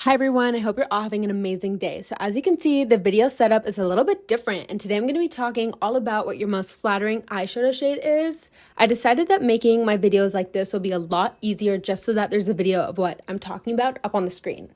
Hi everyone, I hope you're all having an amazing day. So as you can see, the video setup is a little bit different, and today I'm going to be talking all about what your most flattering eyeshadow shade is. I decided that making my videos like this will be a lot easier just so that there's a video of what I'm talking about up on the screen.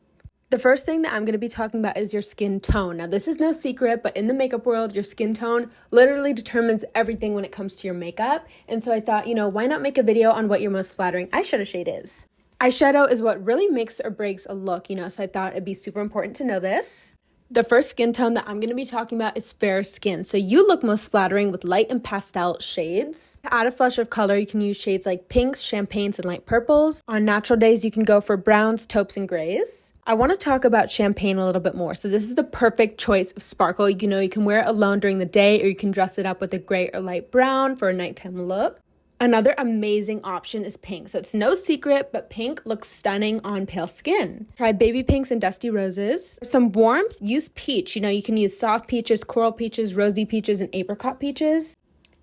The first thing that I'm going to be talking about is your skin tone. Now this is no secret, but in the makeup world, your skin tone literally determines everything when it comes to your makeup. And so I thought, why not make a video on what your most flattering eyeshadow shade is? Eyeshadow is what really makes or breaks a look, so I thought it'd be super important to know this. The first skin tone that I'm going to be talking about is fair skin. So you look most flattering with light and pastel shades. To add a flush of color, you can use shades like pinks, champagnes, and light purples. On natural days, you can go for browns, taupes, and grays. I want to talk about champagne a little bit more. So this is the perfect choice of sparkle. You can wear it alone during the day, or you can dress it up with a gray or light brown for a nighttime look. Another amazing option is pink. So it's no secret, but pink looks stunning on pale skin. Try baby pinks and dusty roses. For some warmth, use peach. You can use soft peaches, coral peaches, rosy peaches, and apricot peaches.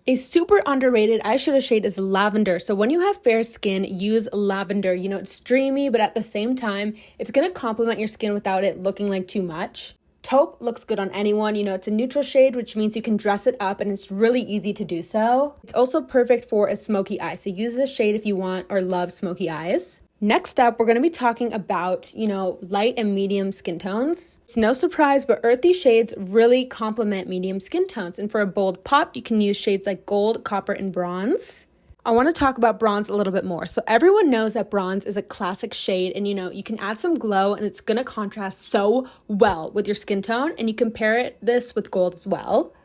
A super underrated eyeshadow shade is lavender. So when you have fair skin, use lavender. It's dreamy, but at the same time, it's going to complement your skin without it looking like too much. Taupe looks good on anyone. It's a neutral shade, which means you can dress it up and it's really easy to do so. It's also perfect for a smoky eye. So use this shade if you want or love smoky eyes. Next up, we're going to be talking about, light and medium skin tones. It's no surprise, but earthy shades really complement medium skin tones. And for a bold pop, you can use shades like gold, copper, and bronze. I want to talk about bronze a little bit more. So everyone knows that bronze is a classic shade, and you can add some glow and it's going to contrast so well with your skin tone, and you can pair this with gold as well.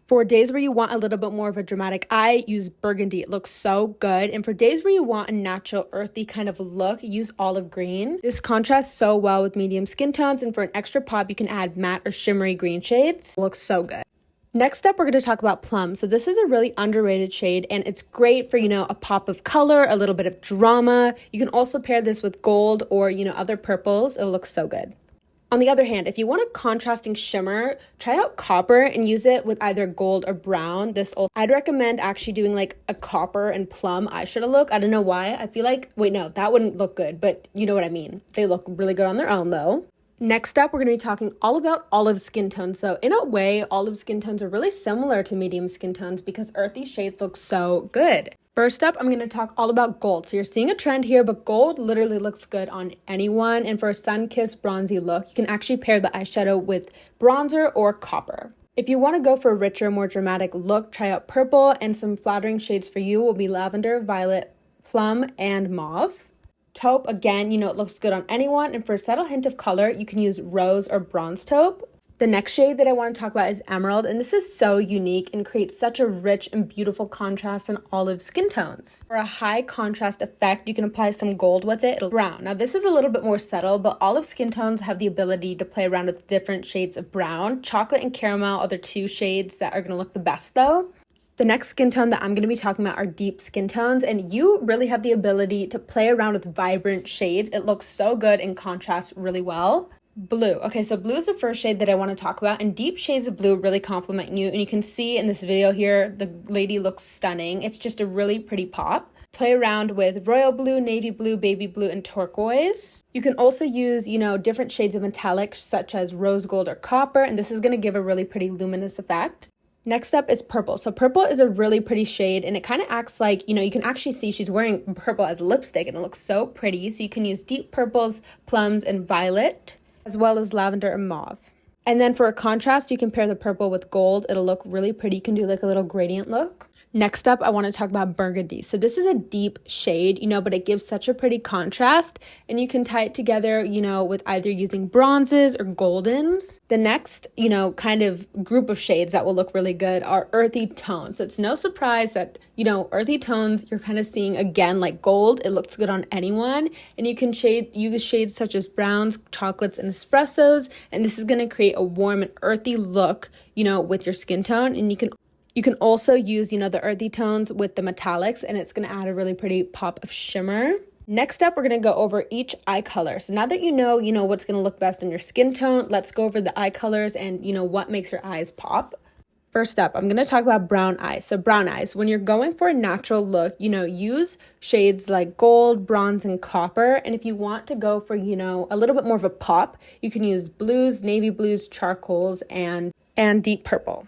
For days where you want a little bit more of a dramatic eye, use burgundy. It looks so good. And for days where you want a natural earthy kind of look, use olive green. This contrasts so well with medium skin tones, and for an extra pop, you can add matte or shimmery green shades. It looks so good. Next up, we're going to talk about plum. So this is a really underrated shade, and it's great for, a pop of color, a little bit of drama. You can also pair this with gold or, other purples. It looks so good. On the other hand, if you want a contrasting shimmer, try out copper and use it with either gold or brown. I'd recommend actually doing like a copper and plum eyeshadow look. I don't know why. I feel like, wait, no, that wouldn't look good, but you know what I mean. They look really good on their own though. Next up, we're going to be talking all about olive skin tones. So in a way, olive skin tones are really similar to medium skin tones because earthy shades look so good. First up, I'm going to talk all about gold. So you're seeing a trend here, but gold literally looks good on anyone. And for a sun-kissed bronzy look, you can actually pair the eyeshadow with bronzer or copper. If you want to go for a richer, more dramatic look, try out purple, and some flattering shades for you will be lavender, violet, plum, and mauve. Taupe, again, it looks good on anyone, and for a subtle hint of color, you can use rose or bronze taupe. The next shade that I want to talk about is emerald, and this is so unique and creates such a rich and beautiful contrast in olive skin tones. For a high contrast effect, you can apply some gold with it. It'll brown. Now this is a little bit more subtle, but olive skin tones have the ability to play around with different shades of brown. Chocolate and caramel are the two shades that are going to look the best though. The next skin tone that I'm going to be talking about are deep skin tones, and you really have the ability to play around with vibrant shades. It looks so good and contrasts really well. Blue. Okay, so blue is the first shade that I want to talk about, and deep shades of blue really complement you, and you can see in this video here, the lady looks stunning. It's just a really pretty pop. Play around with royal blue, navy blue, baby blue, and turquoise. You can also use, different shades of metallic such as rose gold or copper, and this is going to give a really pretty luminous effect. Next up is purple. So purple is a really pretty shade, and it kind of acts like, you can actually see she's wearing purple as lipstick, and it looks so pretty. So you can use deep purples, plums, and violet, as well as lavender and mauve. And then for a contrast, you can pair the purple with gold. It'll look really pretty. You can do like a little gradient look. Next up, I want to talk about burgundy. So this is a deep shade, but it gives such a pretty contrast, and you can tie it together, with either using bronzes or goldens. The next, kind of group of shades that will look really good are earthy tones. So it's no surprise that, earthy tones you're kind of seeing again like gold. It looks good on anyone, and you can use shades such as browns, chocolates, and espressos, and this is going to create a warm and earthy look, with your skin tone, and you can also use, the earthy tones with the metallics, and it's going to add a really pretty pop of shimmer. Next up, we're going to go over each eye color. So now that you know what's going to look best in your skin tone, let's go over the eye colors and, what makes your eyes pop. First up, I'm going to talk about brown eyes. So brown eyes, when you're going for a natural look, use shades like gold, bronze, and copper. And if you want to go for, a little bit more of a pop, you can use blues, navy blues, charcoals, and deep purple.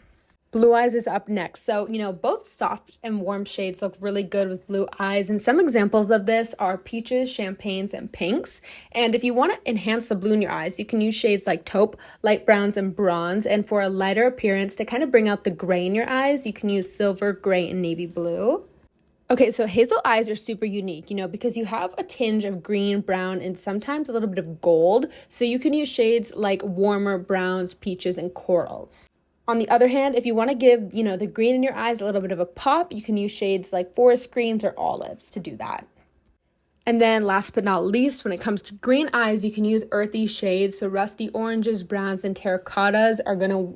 Blue eyes is up next. So, both soft and warm shades look really good with blue eyes. And some examples of this are peaches, champagnes, and pinks. And if you want to enhance the blue in your eyes, you can use shades like taupe, light browns, and bronze. And for a lighter appearance, to kind of bring out the gray in your eyes, you can use silver, gray, and navy blue. Okay, so hazel eyes are super unique, because you have a tinge of green, brown, and sometimes a little bit of gold. So you can use shades like warmer browns, peaches, and corals. On the other hand, if you want to give, the green in your eyes a little bit of a pop, you can use shades like forest greens or olives to do that. And then last but not least, when it comes to green eyes, you can use earthy shades. So rusty oranges, browns, and terracottas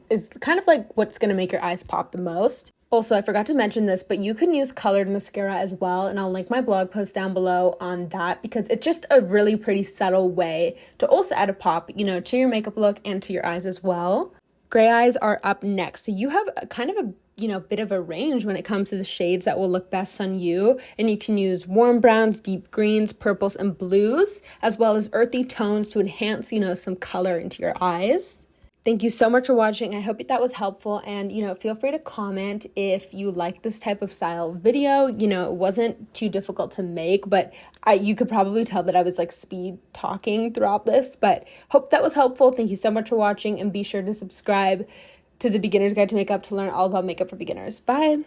is kind of like what's going to make your eyes pop the most. Also, I forgot to mention this, but you can use colored mascara as well, and I'll link my blog post down below on that because it's just a really pretty subtle way to also add a pop, to your makeup look and to your eyes as well. Gray eyes are up next. So you have kind of a bit of a range when it comes to the shades that will look best on you. And you can use warm browns, deep greens, purples, and blues, as well as earthy tones to enhance, some color into your eyes. Thank you so much for watching. I hope that was helpful. And, feel free to comment if you like this type of style video. It wasn't too difficult to make, but you could probably tell that I was like speed talking throughout this, but hope that was helpful. Thank you so much for watching, and be sure to subscribe to the Beginner's Guide to Makeup to learn all about makeup for beginners. Bye.